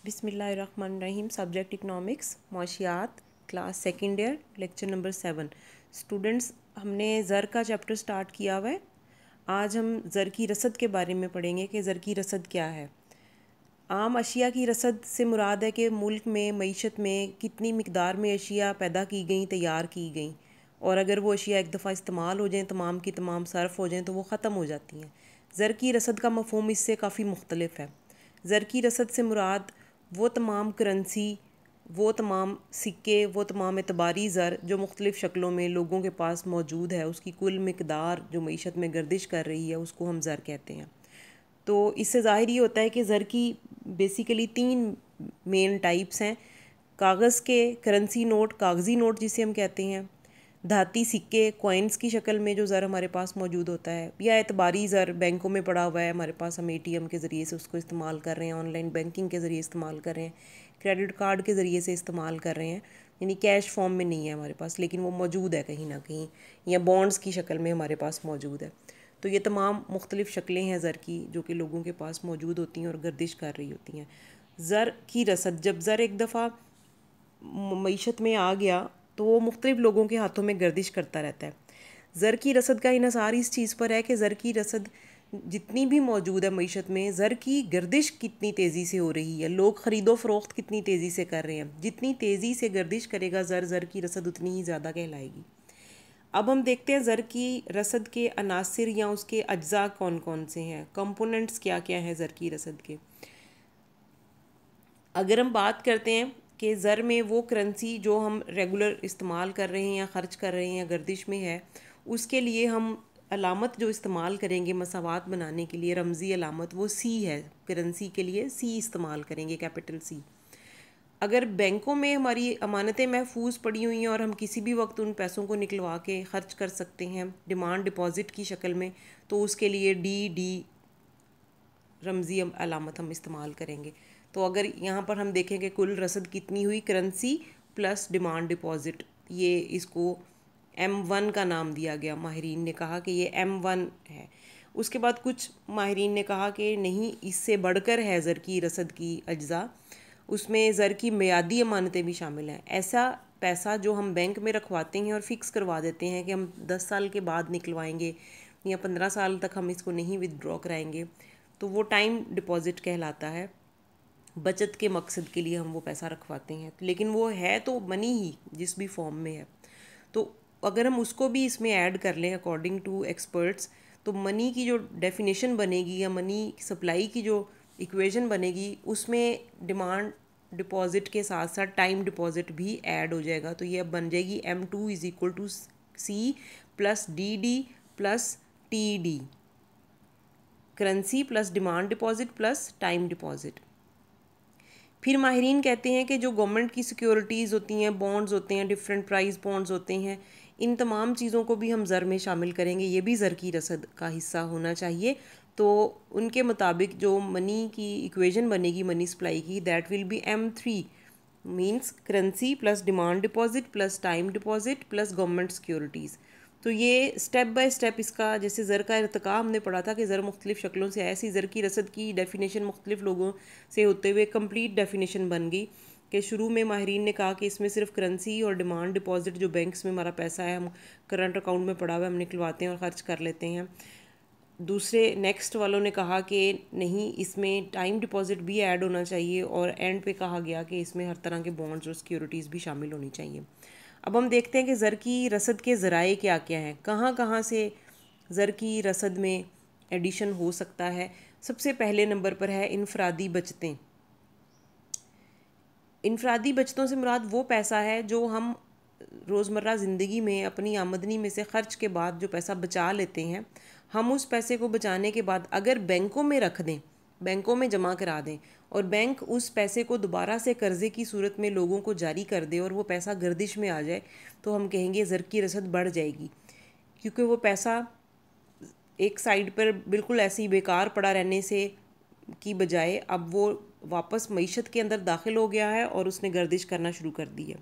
बिस्मिल्लाहिर्रहमानिर्रहीम। Subject economics, मौशियात, class second year, lecture number 7। Students, हमने ज़र का चैप्टर स्टार्ट किया हुआ है। आज हम ज़र की रसद के बारे में पढ़ेंगे कि ज़र की रसद क्या है। आम अशिया की रसद से मुराद है कि मुल्क में मईशत में कितनी मिकदार में अशिया पैदा की गई, तैयार की गई, और अगर वो अशिया एक दफ़ा इस्तेमाल हो जाएँ, तमाम की तमाम सर्फ हो जाएँ, तो वो ख़त्म हो जाती हैं। ज़र की रसद का मफ़हूम इससे काफ़ी मुख्तलिफ है। ज़र की रसद से मुराद वो तमाम करेंसी, वो तमाम सिक्के, वो तमाम एतबारी ज़र जो मुख्तलिफ़ शक्लों में लोगों के पास मौजूद है, उसकी कुल मिकदार जो मईशत में गर्दिश कर रही है, उसको हम ज़र कहते हैं। तो इससे ज़ाहिर ये होता है कि ज़र की बेसिकली 3 मेन टाइप्स हैं। कागज़ के करेंसी नोट, कागज़ी नोट जिसे हम कहते हैं, धाती सिक्के, कॉइन्स की शक्ल में जो ज़र हमारे पास मौजूद होता है, या एतबारी ज़र बैंकों में पड़ा हुआ है हमारे पास, हम ATM के ज़रिए से उसको इस्तेमाल कर रहे हैं, ऑनलाइन बैंकिंग के ज़रिए इस्तेमाल कर रहे हैं, क्रेडिट कार्ड के ज़रिए से इस्तेमाल कर रहे हैं, यानी कैश फॉर्म में नहीं है हमारे पास, लेकिन वो मौजूद है कहीं ना कहीं, या बॉन्ड्स की शक्ल में हमारे पास मौजूद है। तो ये तमाम मुख्तलिफ़ शक्लें हैं ज़र की जो कि लोगों के पास मौजूद होती हैं और गर्दिश कर रही होती हैं। ज़र की रसद, जब ज़र एक दफ़ा मईशत में आ गया तो वो मुख्तलिफ़ लोगों के हाथों में गर्दिश करता रहता है। ज़र की रसद का इन्हसार इस चीज़ पर है कि ज़र की रसद जितनी भी मौजूद है मईशत में, ज़र की गर्दिश कितनी तेज़ी से हो रही है, लोग ख़रीदो फ़रोख्त कितनी तेज़ी से कर रहे हैं। जितनी तेज़ी से गर्दिश करेगा ज़र की रसद उतनी ही ज़्यादा कहलाएगी। अब हम देखते हैं ज़र की रसद के अनासिर या उसके अज्जा कौन कौन से हैं, कंपोनेंट्स क्या क्या हैं ज़र की रसद के। अगर हम बात करते हैं कि ज़र में वो करेंसी जो हम रेगुलर इस्तेमाल कर रहे हैं या ख़र्च कर रहे हैं या गर्दिश में है, उसके लिए हम अलामत जो इस्तेमाल करेंगे मसावात बनाने के लिए, रमज़ी अलामत, वो C है। करेंसी के लिए C इस्तेमाल करेंगे, कैपिटल C। अगर बैंकों में हमारी अमानतें महफूज पड़ी हुई हैं और हम किसी भी वक्त उन पैसों को निकलवा के ख़र्च कर सकते हैं डिमांड डिपॉज़िट की शक्ल में, तो उसके लिए DD रमज़ी अलामत हम इस्तेमाल करेंगे। तो अगर यहाँ पर हम देखें कि कुल रसद कितनी हुई, करेंसी प्लस डिमांड डिपॉज़िट, ये इसको M1 का नाम दिया गया। माहिरीन ने कहा कि ये M1 है। उसके बाद कुछ माहिरीन ने कहा कि नहीं, इससे बढ़कर है ज़र की रसद की अज्जा। उसमें ज़र की मियादी अमानतें भी शामिल हैं। ऐसा पैसा जो हम बैंक में रखवाते हैं और फ़िक्स करवा देते हैं कि हम 10 साल के बाद निकलवाएंगे या 15 साल तक हम इसको नहीं विदड्रॉ कराएंगे, तो वो टाइम डिपॉज़िट कहलाता है। बचत के मकसद के लिए हम वो पैसा रखवाते हैं, लेकिन वो है तो मनी ही, जिस भी फॉर्म में है। तो अगर हम उसको भी इसमें ऐड कर लें अकॉर्डिंग टू एक्सपर्ट्स, तो मनी की जो डेफिनेशन बनेगी या मनी सप्लाई की जो इक्वेशन बनेगी, उसमें डिमांड डिपॉज़िट के साथ साथ टाइम डिपॉज़िट भी ऐड हो जाएगा। तो ये अब बन जाएगी M2 is equal to C plus DD plus TD, currency plus demand deposit plus time deposit. फिर माहिरीन कहते हैं कि जो गवर्नमेंट की सिक्योरिटीज़ होती हैं, बॉन्ड्स होते हैं, डिफरेंट प्राइस बॉन्ड्स होते हैं, इन तमाम चीज़ों को भी हम ज़र में शामिल करेंगे। ये भी ज़र की रसद का हिस्सा होना चाहिए। तो उनके मुताबिक जो मनी की इक्वेशन बनेगी मनी सप्लाई की, that will be M3 means currency plus demand deposit plus time deposit plus government securities. तो ये स्टेप बाय स्टेप इसका, जैसे ज़र का इर्तिका हमने पढ़ा था कि ज़र मुख्तलिफ़ शक्लों से, ऐसी ज़र की रसद की डेफिनेशन मुख्तलिफ़ लोगों से होते हुए कंप्लीट डेफिनेशन बन गई कि शुरू में माहिरीन ने कहा कि इसमें सिर्फ करेंसी और डिमांड डिपॉज़िट, जो बैंक्स में हमारा पैसा है, हम करंट अकाउंट में पड़ा हुआ है, हम निकलवाते हैं और ख़र्च कर लेते हैं। दूसरे नेक्स्ट वालों ने कहा कि नहीं, इसमें टाइम डिपॉज़िट भी ऐड होना चाहिए, और एंड पे कहा गया कि इसमें हर तरह के बॉन्ड्स और सिक्योरिटीज़ भी शामिल होनी चाहिए। अब हम देखते हैं कि ज़र की रसद के ज़राए क्या क्या हैं, कहाँ कहाँ से ज़र की रसद में एडिशन हो सकता है। सबसे पहले नंबर पर है इनफरादी बचतें। इनफरादी बचतों से मुराद वो पैसा है जो हम रोज़मर्रा ज़िंदगी में अपनी आमदनी में से ख़र्च के बाद जो पैसा बचा लेते हैं, हम उस पैसे को बचाने के बाद अगर बैंकों में रख दें, बैंकों में जमा करा दें, और बैंक उस पैसे को दोबारा से कर्ज़े की सूरत में लोगों को जारी कर दे और वो पैसा गर्दिश में आ जाए, तो हम कहेंगे ज़र की रसद बढ़ जाएगी। क्योंकि वो पैसा एक साइड पर बिल्कुल ऐसे ही बेकार पड़ा रहने से की बजाय अब वो वापस मईशत के अंदर दाखिल हो गया है और उसने गर्दिश करना शुरू कर दी है।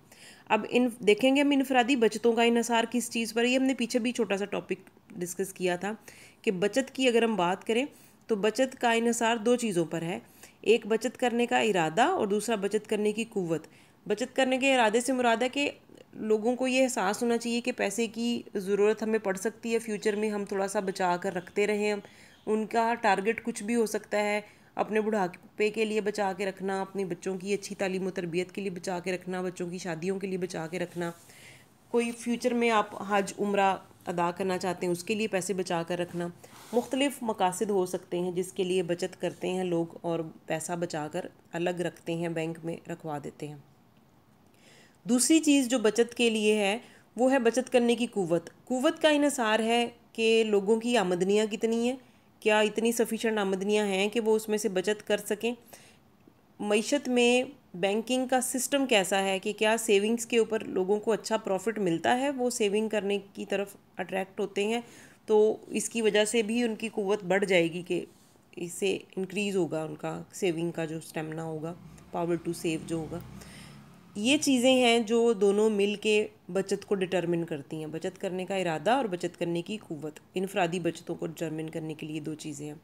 अब इन देखेंगे हम इनफरादी बचतों का इन्हसार किस चीज़ पर, ये हमने पीछे भी छोटा सा टॉपिक डिस्कस किया था कि बचत की अगर हम बात करें तो बचत का इन्हसार दो चीज़ों पर है। एक बचत करने का इरादा और दूसरा बचत करने की कुव्वत। बचत करने के इरादे से मुराद है कि लोगों को ये एहसास होना चाहिए कि पैसे की ज़रूरत हमें पड़ सकती है फ्यूचर में, हम थोड़ा सा बचा कर रखते रहें। उनका टारगेट कुछ भी हो सकता है, अपने बुढ़ापे के लिए बचा के रखना, अपने बच्चों की अच्छी तालीम और तरबियत के लिए बचा के रखना, बच्चों की शादियों के लिए बचा के रखना, कोई फ्यूचर में आप हज उम्रा अदा करना चाहते हैं उसके लिए पैसे बचा कर रखना। मुख्तलिफ मकासद हो सकते हैं जिसके लिए बचत करते हैं लोग और पैसा बचा कर अलग रखते हैं, बैंक में रखवा देते हैं। दूसरी चीज़ जो बचत के लिए है वो है बचत करने की कुव्वत। कुव्वत का इन्हिसार है कि लोगों की आमदनियाँ कितनी हैं, क्या इतनी सफिशेंट आमदनियाँ हैं कि वो उसमें से बचत कर सकें। मईशत में बैंकिंग का सिस्टम कैसा है कि क्या सेविंग्स के ऊपर लोगों को अच्छा प्रॉफिट मिलता है, वो सेविंग करने की तरफ अट्रैक्ट होते हैं, तो इसकी वजह से भी उनकी कुव्वत बढ़ जाएगी कि इससे इंक्रीज़ होगा उनका सेविंग का जो स्टेमिना होगा, पावर टू सेव जो होगा। ये चीज़ें हैं जो दोनों मिल के बचत को डिटरमिन करती हैं, बचत करने का इरादा और बचत करने की कुव्वत। इनफरादी बचतों को डिटरमिन करने के लिए दो चीज़ें हैं।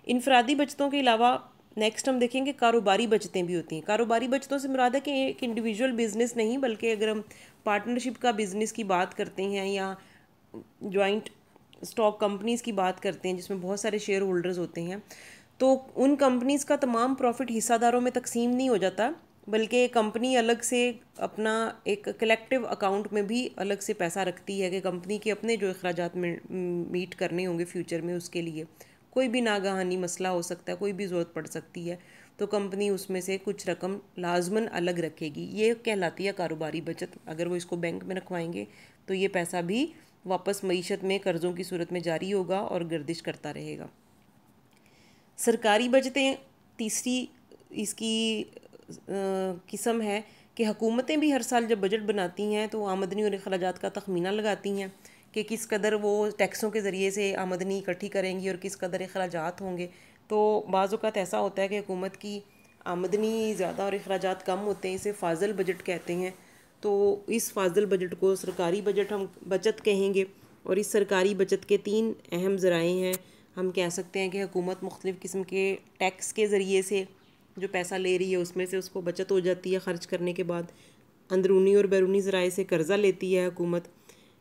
इनफरादी बचतों के अलावा नेक्स्ट हम देखेंगे कारोबारी बचतें भी होती हैं। कारोबारी बचतों से मुराद है कि एक इंडिविजुअल बिजनेस नहीं, बल्कि अगर हम पार्टनरशिप का बिज़नेस की बात करते हैं या जॉइंट स्टॉक कंपनीज़ की बात करते हैं जिसमें बहुत सारे शेयर होल्डर्स होते हैं, तो उन कंपनीज़ का तमाम प्रॉफिट हिस्सादारों में तकसीम नहीं हो जाता, बल्कि कंपनी अलग से अपना एक कलेक्टिव अकाउंट में भी अलग से पैसा रखती है कि कंपनी के अपने जो अखराजात में मीट करने होंगे फ्यूचर में, उसके लिए कोई भी नागहानी मसला हो सकता है, कोई भी ज़रूरत पड़ सकती है, तो कंपनी उसमें से कुछ रकम लाजमन अलग रखेगी। ये कहलाती है कारोबारी बचत। अगर वो इसको बैंक में रखवाएंगे तो ये पैसा भी वापस मईशत में कर्ज़ों की सूरत में जारी होगा और गर्दिश करता रहेगा। सरकारी बचतें तीसरी इसकी किस्म है कि हुकूमतें भी हर साल जब बजट बनाती हैं तो आमदनी और अखराजात का तखमीना लगाती हैं कि किस कदर वो टैक्सों के ज़रिए से आमदनी इकट्ठी करेंगी और किस कदर अखराजात होंगे। तो बाज़ औक़ात ऐसा होता है कि हुकूमत की आमदनी ज़्यादा और अखराजात कम होते हैं, इसे फाजल बजट कहते हैं। तो इस फाजल बजट को सरकारी बजट हम बचत कहेंगे। और इस सरकारी बचत के तीन अहम ज़राए हैं। हम कह सकते हैं कि हुकूमत मुख्तलिफ़ किस्म के टैक्स के ज़रिए से जो पैसा ले रही है उसमें से उसको बचत हो जाती है ख़र्च करने के बाद। अंदरूनी और बैरूनी ज़राए से कर्ज़ा लेती है हुकूमत,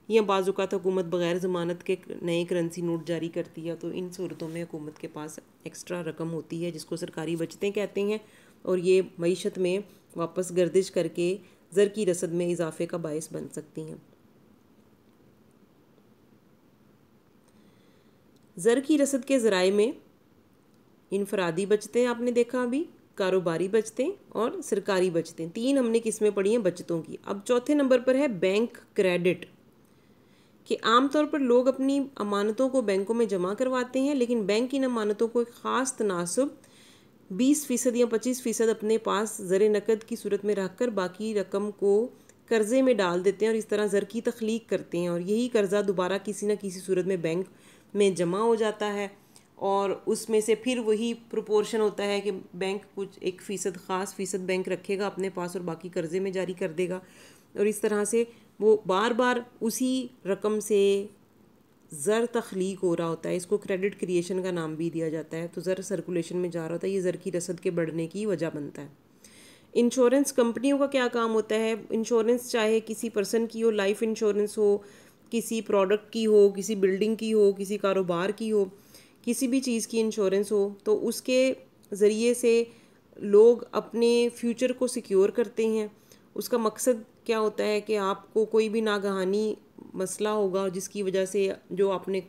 या बाज़ औक़ात हुकूमत बग़ैर ज़मानत के नए करेंसी नोट जारी करती है। तो इन सूरतों में हुकूमत के पास एक्स्ट्रा रकम होती है जिसको सरकारी बचतें कहते हैं, और ये मईशत में वापस गर्दिश करके ज़र की रसद में इजाफे का बायस बन सकती हैं। ज़र की रसद के ज़राए में इनफरादी बचतें आपने देखा अभी, कारोबारी बचतें और सरकारी बचतें, तीन हमने किस्में पढ़ी हैं बचतों की। अब चौथे नंबर पर है बैंक क्रेडिट, कि आमतौर पर लोग अपनी अमानतों को बैंकों में जमा करवाते हैं, लेकिन बैंक इन अमानतों को एक ख़ास तनासब 20% या 25% अपने पास ज़र नकद की सूरत में रख कर बाकी रकम को कर्ज़े में डाल देते हैं और इस तरह ज़र की तख्लीक करते हैं। और यही कर्ज़ा दोबारा किसी न किसी सूरत में बैंक में जमा हो जाता है और उसमें से फिर वही प्रोपोर्शन होता है कि बैंक कुछ 1% ख़ास फ़ीसद बैंक रखेगा अपने पास और बाकी कर्ज़े में जारी कर देगा। और इस तरह से वो बार बार उसी रकम से ज़र तख्लीक हो रहा होता है। इसको क्रेडिट क्रिएशन का नाम भी दिया जाता है। तो ज़र सर्कुलेशन में जा रहा होता है, ये ज़र की रसद के बढ़ने की वजह बनता है। इंश्योरेंस कंपनियों का क्या काम होता है? इंश्योरेंस चाहे किसी पर्सन की हो, लाइफ इंश्योरेंस हो, किसी प्रोडक्ट की हो, किसी बिल्डिंग की हो, किसी कारोबार की हो, किसी भी चीज़ की इंश्योरेंस हो, तो उसके ज़रिए से लोग अपने फ्यूचर को सिक्योर करते हैं। उसका मकसद क्या होता है कि आपको कोई भी नागहानी मसला होगा जिसकी वजह से जो आपने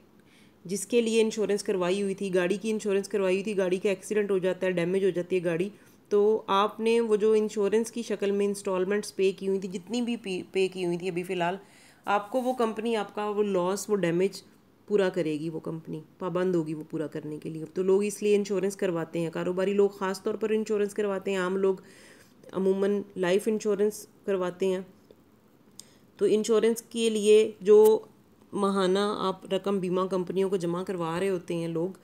जिसके लिए इंश्योरेंस करवाई हुई थी, गाड़ी की इंश्योरेंस करवाई हुई थी, गाड़ी का एक्सीडेंट हो जाता है, डैमेज हो जाती है गाड़ी, तो आपने वो जो इंश्योरेंस की शक्ल में इंस्टॉलमेंट्स पे की हुई थी, जितनी भी पे की हुई थी अभी फ़िलहाल, आपको वो कंपनी आपका वो लॉस, वो डैमेज पूरा करेगी। वो कंपनी पाबंद होगी वो पूरा करने के लिए। तो लोग इसलिए इंश्योरेंस करवाते हैं। कारोबारी लोग ख़ास तौर पर इंश्योरेंस करवाते हैं, आम लोग अमूमन लाइफ इंश्योरेंस करवाते हैं। तो इंश्योरेंस के लिए जो माहाना आप रकम बीमा कंपनियों को जमा करवा रहे होते हैं लोग,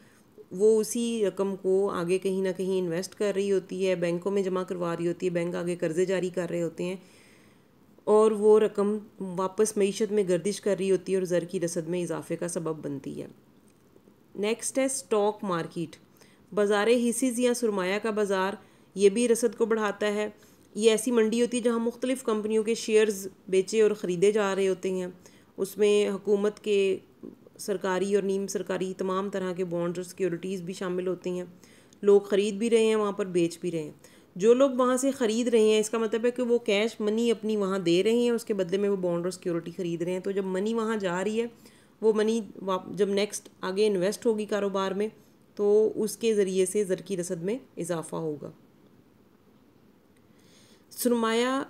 वो उसी रकम को आगे कहीं ना कहीं इन्वेस्ट कर रही होती है, बैंकों में जमा करवा रही होती है, बैंक आगे कर्ज़े जारी कर रहे होते हैं और वो रकम वापस मईशत में गर्दिश कर रही होती है और ज़र की रसद में इजाफे का सबब बनती है। नेक्स्ट है स्टॉक मार्केट। बाज़ार हिस्सेस या सुरमाया का बाज़ार, ये भी रसद को बढ़ाता है। ये ऐसी मंडी होती है जहाँ मुख्तलिफ़ कंपनियों के शेयर्स बेचे और ख़रीदे जा रहे होते हैं। उसमें हुकूमत के, सरकारी और नीम सरकारी तमाम तरह के बॉन्ड्स और सिक्योरिटीज़ भी शामिल होती हैं। लोग ख़रीद भी रहे हैं, वहाँ पर बेच भी रहे हैं। जो लोग वहाँ से ख़रीद रहे हैं, इसका मतलब है कि वो कैश मनी अपनी वहाँ दे रहे हैं, उसके बदले में वो बॉन्ड और सिक्योरिटी ख़रीद रहे हैं। तो जब मनी वहाँ जा रही है, वो मनी जब नेक्स्ट आगे इन्वेस्ट होगी कारोबार में, तो उसके ज़रिए से ज़र की रसद में इजाफ़ा होगा। सुरमाया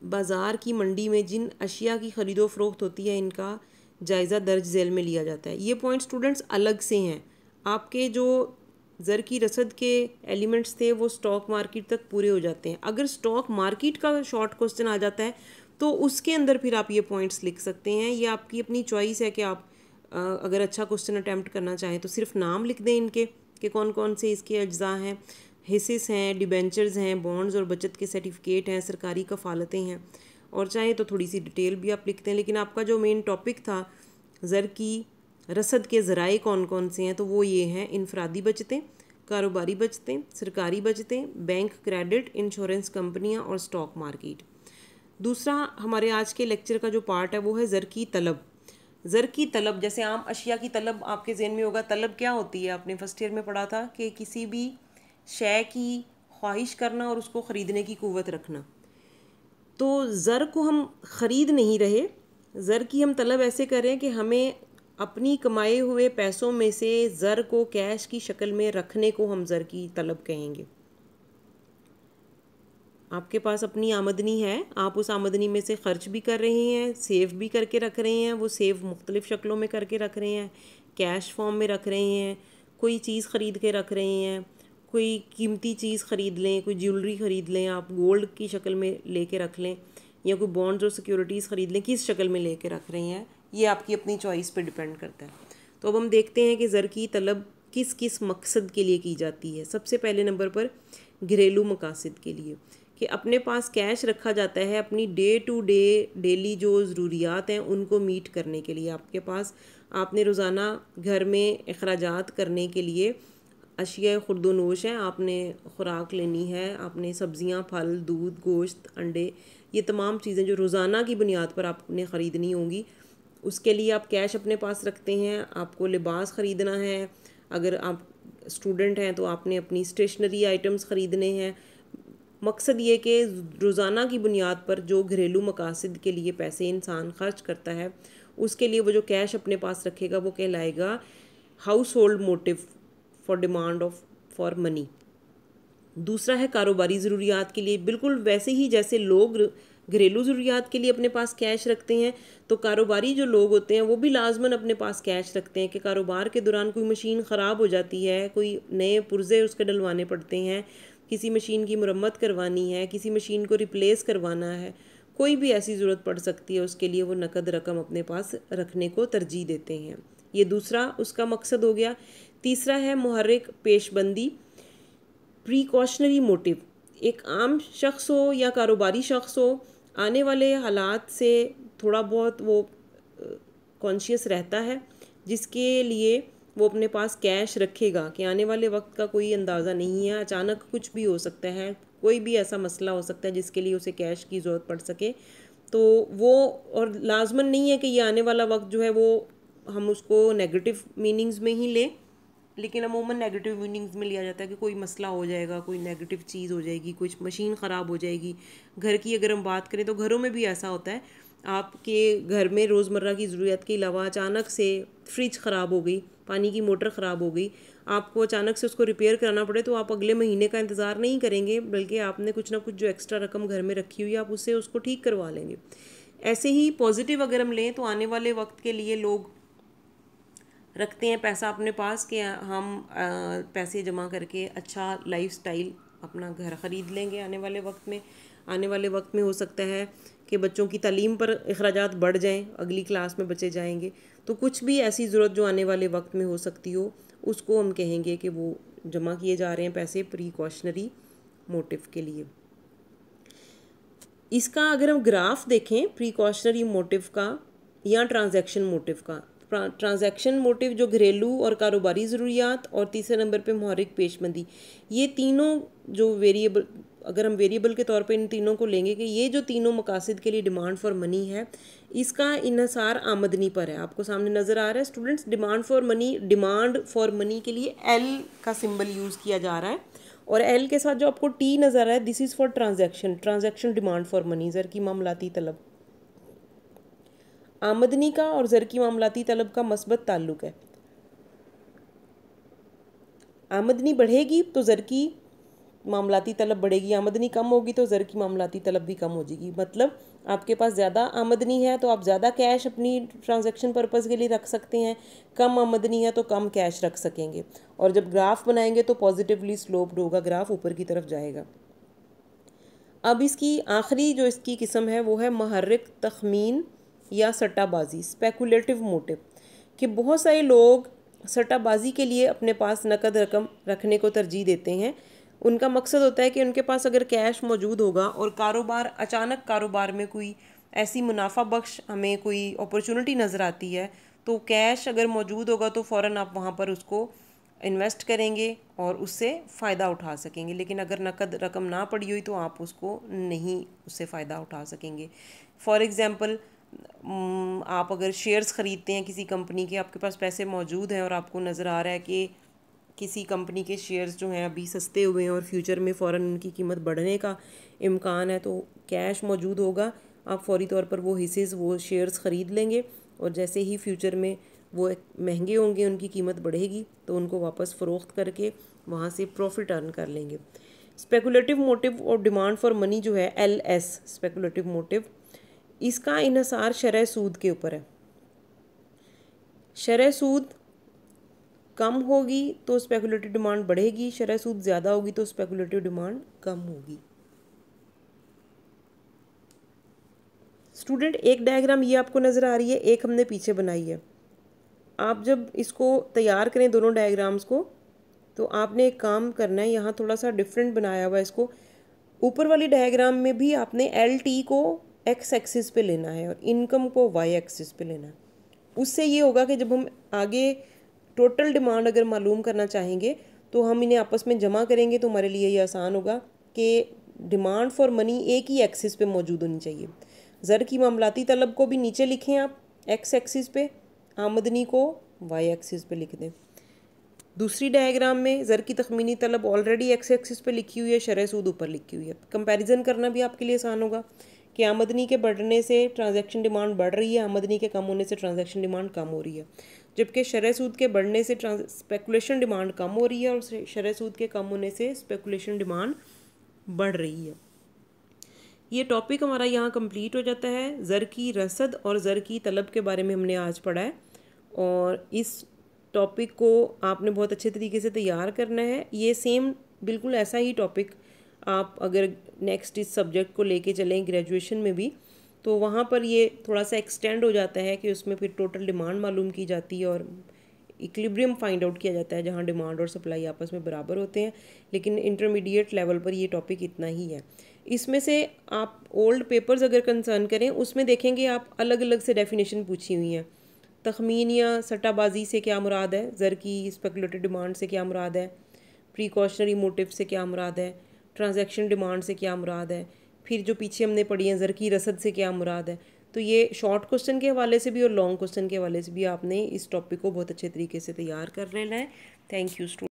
बाज़ार की मंडी में जिन अशिया की ख़रीदो फ़रोख्त होती है, इनका जायज़ा दर्ज झेल में लिया जाता है। ये पॉइंट स्टूडेंट्स अलग से हैं। आपके जो ज़र की रसद के एलिमेंट्स थे वो स्टॉक मार्केट तक पूरे हो जाते हैं। अगर स्टॉक मार्केट का शॉर्ट क्वेश्चन आ जाता है तो उसके अंदर फिर आप ये पॉइंट्स लिख सकते हैं। ये आपकी अपनी चॉइस है कि आप अगर अच्छा क्वेश्चन अटैम्प्ट करना चाहें तो सिर्फ नाम लिख दें इनके कि कौन कौन से इसके अज्जा हैं। हिस्सेस हैं, डिबेंचर्स हैं, बॉन्ड्स और बचत के सर्टिफिकेट हैं, सरकारी कफ़ालतें हैं, और चाहे तो थोड़ी सी डिटेल भी आप लिखते हैं। लेकिन आपका जो मेन टॉपिक था ज़र की रसद के ज़राए कौन कौन से हैं, तो वो ये हैं: इनफरादी बचतें, कारोबारी बचतें, सरकारी बचतें, बैंक क्रेडिट, इंश्योरेंस कंपनियां और स्टॉक मार्केट। दूसरा हमारे आज के लेक्चर का जो पार्ट है वो है ज़र की तलब। ज़र की तलब, जैसे आम अशिया की तलब आपके ज़हन में होगा, तलब क्या होती है? आपने फर्स्ट ईयर में पढ़ा था कि किसी भी शय की ख्वाहिश करना और उसको ख़रीदने की क़ुव्वत रखना। तो ज़र को हम ख़रीद नहीं रहे, ज़र की हम तलब ऐसे कर रहे हैं कि हमें अपनी कमाए हुए पैसों में से ज़र को कैश की शक्ल में रखने को हम ज़र की तलब कहेंगे। आपके पास अपनी आमदनी है, आप उस आमदनी में से ख़र्च भी कर रहे हैं, सेव भी करके रख रहे हैं। वो सेव मुख्तलिफ़ शक्लों में करके रख रहे हैं, कैश फॉर्म में रख रहे हैं, कोई चीज़ ख़रीद के रख रहे हैं, कोई कीमती चीज़ ख़रीद लें, कोई ज्वेलरी ख़रीद लें, आप गोल्ड की शक्ल में लेके रख लें, या कोई बॉन्ड्स और सिक्योरिटीज़ ख़रीद लें, किस शक्ल में लेके रख रहे हैं, ये आपकी अपनी चॉइस पे डिपेंड करता है। तो अब हम देखते हैं कि ज़र की तलब किस किस मकसद के लिए की जाती है। सबसे पहले नंबर पर घरेलू मकासद के लिए, कि अपने पास कैश रखा जाता है अपनी डे टू डे डेली जो ज़रूरियात हैं उनको मीट करने के लिए। आपके पास, आपने रोज़ाना घर में अखराजात करने के लिए अशिया खुर्दोनोश हैं, आपने ख़ुराक लेनी है, आपने सब्ज़ियाँ, फल, दूध, गोश्त, अंडे, ये तमाम चीज़ें जो रोज़ाना की बुनियाद पर आपने ख़रीदनी होंगी, उसके लिए आप कैश अपने पास रखते हैं। आपको लिबास ख़रीदना है, अगर आप स्टूडेंट हैं तो आपने अपनी स्टेशनरी आइटम्स ख़रीदने हैं। मकसद ये कि रोज़ाना की बुनियाद पर जो घरेलू मकासद के लिए पैसे इंसान खर्च करता है, उसके लिए वो जो कैश अपने पास रखेगा वो कहलाएगा house hold motive for demand of for money. दूसरा है कारोबारी ज़रूरियात के लिए। बिल्कुल वैसे ही जैसे लोग घरेलू ज़रूरियात के लिए अपने पास कैश रखते हैं, तो कारोबारी जो लोग होते हैं वो भी लाजमन अपने पास कैश रखते हैं कि कारोबार के दौरान कोई मशीन ख़राब हो जाती है, कोई नए पुर्जे उसके डलवाने पड़ते हैं, किसी मशीन की मुरम्मत करवानी है, किसी मशीन को रिप्लेस करवाना है, कोई भी ऐसी ज़रूरत पड़ सकती है, उसके लिए वो नकद रकम अपने पास रखने को तरजीह देते हैं। ये दूसरा उसका मकसद हो गया। तीसरा है मुहर्रिक पेशबंदी, प्रिकॉशनरी मोटिव। एक आम शख्स हो या कारोबारी शख्स हो, आने वाले हालात से थोड़ा बहुत वो कॉन्शियस रहता है, जिसके लिए वो अपने पास कैश रखेगा कि आने वाले वक्त का कोई अंदाज़ा नहीं है, अचानक कुछ भी हो सकता है, कोई भी ऐसा मसला हो सकता है जिसके लिए उसे कैश की ज़रूरत पड़ सके। तो वो, और लाजमन नहीं है कि ये आने वाला वक्त जो है वो हम उसको नेगेटिव मीनिंग्स में ही लें, लेकिन अमूमन नेगेटिव मीनिंग्स में लिया जाता है कि कोई मसला हो जाएगा, कोई नेगेटिव चीज़ हो जाएगी, कुछ मशीन ख़राब हो जाएगी। घर की अगर हम बात करें तो घरों में भी ऐसा होता है, आपके घर में रोज़मर्रा की ज़रूरत के अलावा अचानक से फ्रिज ख़राब हो गई, पानी की मोटर ख़राब हो गई, आपको अचानक से उसको रिपेयर कराना पड़े, तो आप अगले महीने का इंतज़ार नहीं करेंगे, बल्कि आपने कुछ ना कुछ जो एक्स्ट्रा रकम घर में रखी हुई है आप उससे उसको ठीक करवा लेंगे। ऐसे ही पॉजिटिव अगर हम लें तो आने वाले वक्त के लिए लोग रखते हैं पैसा अपने पास कि हम पैसे जमा करके अच्छा लाइफस्टाइल अपना घर ख़रीद लेंगे आने वाले वक्त में। आने वाले वक्त में हो सकता है कि बच्चों की तालीम पर अखराजात बढ़ जाएं, अगली क्लास में बच्चे जाएंगे, तो कुछ भी ऐसी ज़रूरत जो आने वाले वक्त में हो सकती हो, उसको हम कहेंगे कि वो जमा किए जा रहे हैं पैसे प्रिकॉशनरी मोटिव के लिए। इसका अगर हम ग्राफ देखें प्रिकॉशनरी मोटिव का या ट्रांजैक्शन मोटिव का, ट्रांजैक्शन मोटिव जो घरेलू और कारोबारी ज़रूरियात, और तीसरे नंबर पे मुहर्रिक पेशमंदी। ये तीनों जो वेरिएबल, अगर हम वेरिएबल के तौर पे इन तीनों को लेंगे कि ये जो तीनों मकासद के लिए डिमांड फॉर मनी है, इसका इन्हसार आमदनी पर है। आपको सामने नज़र आ रहा है स्टूडेंट्स, डिमांड फॉर मनी के लिए एल का सिंबल यूज़ किया जा रहा है, और एल के साथ जो आपको टी नज़र आ रहा है, this is for transaction demand for money, ज़र की मामलाती तलब। आमदनी का और ज़र की मामलाती तलब का मस्बत ताल्लुक है। आमदनी बढ़ेगी तो ज़र की मामलाती तलब बढ़ेगी, आमदनी कम होगी तो ज़र की मामलाती तलब भी कम हो जाएगी। मतलब आपके पास ज़्यादा आमदनी है तो आप ज़्यादा कैश अपनी ट्रांजैक्शन पर्पज़ के लिए रख सकते हैं, कम आमदनी है तो कम कैश रख सकेंगे, और जब ग्राफ बनाएंगे तो पॉजिटिवली स्लोप्ड होगा, ग्राफ ऊपर की तरफ जाएगा। अब इसकी आखिरी जो इसकी किस्म है वो है मुहर्रिक तखमीन या सट्टाबाजी, स्पेकुलेटिव मोटिव, कि बहुत सारे लोग सट्टाबाजी के लिए अपने पास नकद रकम रखने को तरजीह देते हैं। उनका मकसद होता है कि उनके पास अगर कैश मौजूद होगा और अचानक कारोबार में कोई ऐसी मुनाफा बख्श हमें कोई अपॉर्चुनिटी नज़र आती है, तो कैश अगर मौजूद होगा तो फ़ौरन आप वहाँ पर उसको इन्वेस्ट करेंगे और उससे फ़ायदा उठा सकेंगे। लेकिन अगर नकद रकम ना पड़ी हुई तो आप उसको नहीं, उससे फ़ायदा उठा सकेंगे। फॉर एग्ज़ाम्पल, आप अगर शेयर्स ख़रीदते हैं किसी कंपनी के, आपके पास पैसे मौजूद हैं और आपको नज़र आ रहा है कि किसी कंपनी के शेयर्स जो हैं अभी सस्ते हुए हैं और फ्यूचर में फ़ौरन उनकी कीमत बढ़ने का इम्कान है, तो कैश मौजूद होगा, आप फौरी तौर पर वो हिस्सेस, वो शेयर्स ख़रीद लेंगे, और जैसे ही फ्यूचर में वो महंगे होंगे, उनकी कीमत बढ़ेगी, तो उनको वापस फ़रोख्त करके वहाँ से प्रॉफिट अर्न कर लेंगे। स्पेकुलेटिव मोटिव और डिमांड फॉर मनी जो है LS, स्पेकुलेटिव मोटिव, इसका इन्हसार शरह सूद के ऊपर है। शरह सूद कम होगी तो स्पेकुलेटिव डिमांड बढ़ेगी, शरह सूद ज़्यादा होगी तो स्पेकुलेटिव डिमांड कम होगी। स्टूडेंट, एक डायग्राम ये आपको नज़र आ रही है, एक हमने पीछे बनाई है। आप जब इसको तैयार करें दोनों डायग्राम्स को, तो आपने एक काम करना है, यहाँ थोड़ा सा डिफरेंट बनाया हुआ है इसको। ऊपर वाली डायग्राम में भी आपने LT को X एक्सिस पे लेना है और इनकम को Y एक्सिस पे लेना है। उससे ये होगा कि जब हम आगे टोटल डिमांड अगर मालूम करना चाहेंगे तो हम इन्हें आपस में जमा करेंगे, तो हमारे लिए ये आसान होगा कि डिमांड फॉर मनी एक ही एक्सिस पे मौजूद होनी चाहिए। ज़र की मामलाती तलब को भी नीचे लिखें आप X एक्सिस पे, आमदनी को Y एक्सिस पे लिख दें। दूसरी डायग्राम में ज़र की तखमीनी तलब ऑलरेडी X एक्सिस पे लिखी हुई है, शरह सूद ऊपर लिखी हुई है। कंपैरिजन करना भी आपके लिए आसान होगा कि आमदनी के बढ़ने से ट्रांजैक्शन डिमांड बढ़ रही है, आमदनी के कम होने से ट्रांजैक्शन डिमांड कम हो रही है, जबकि शरह सूद के बढ़ने से स्पेकुलेशन डिमांड कम हो रही है और शरह सूद के कम होने से स्पेकुलेशन डिमांड बढ़ रही है। ये टॉपिक हमारा यहाँ कंप्लीट हो जाता है। ज़र की रसद और ज़र की तलब के बारे में हमने आज पढ़ा है, और इस टॉपिक को आपने बहुत अच्छे तरीके से तैयार करना है। ये सेम बिल्कुल ऐसा ही टॉपिक आप अगर नेक्स्ट इस सब्जेक्ट को लेके चलें ग्रेजुएशन में भी, तो वहाँ पर ये थोड़ा सा एक्सटेंड हो जाता है कि उसमें फिर टोटल डिमांड मालूम की जाती है और इक्विलिब्रियम फाइंड आउट किया जाता है जहाँ डिमांड और सप्लाई आपस में बराबर होते हैं। लेकिन इंटरमीडिएट लेवल पर ये टॉपिक इतना ही है। इसमें से आप ओल्ड पेपर्स अगर कंसर्न करें, उसमें देखेंगे आप अलग अलग से डेफिनेशन पूछी हुई हैं। तखमीन या सट्टाबाजी से क्या मुराद है, ज़र की स्पेकुलेटिव डिमांड से क्या मुराद है, प्रिकॉशनरी मोटिव से क्या मुराद है, ट्रांजैक्शन डिमांड से क्या मुराद है, फिर जो पीछे हमने पढ़ी है ज़र की रसद से क्या मुराद है। तो ये शॉर्ट क्वेश्चन के हवाले से भी और लॉन्ग क्वेश्चन के हवाले से भी आपने इस टॉपिक को बहुत अच्छे तरीके से तैयार कर लेना है। Thank you student.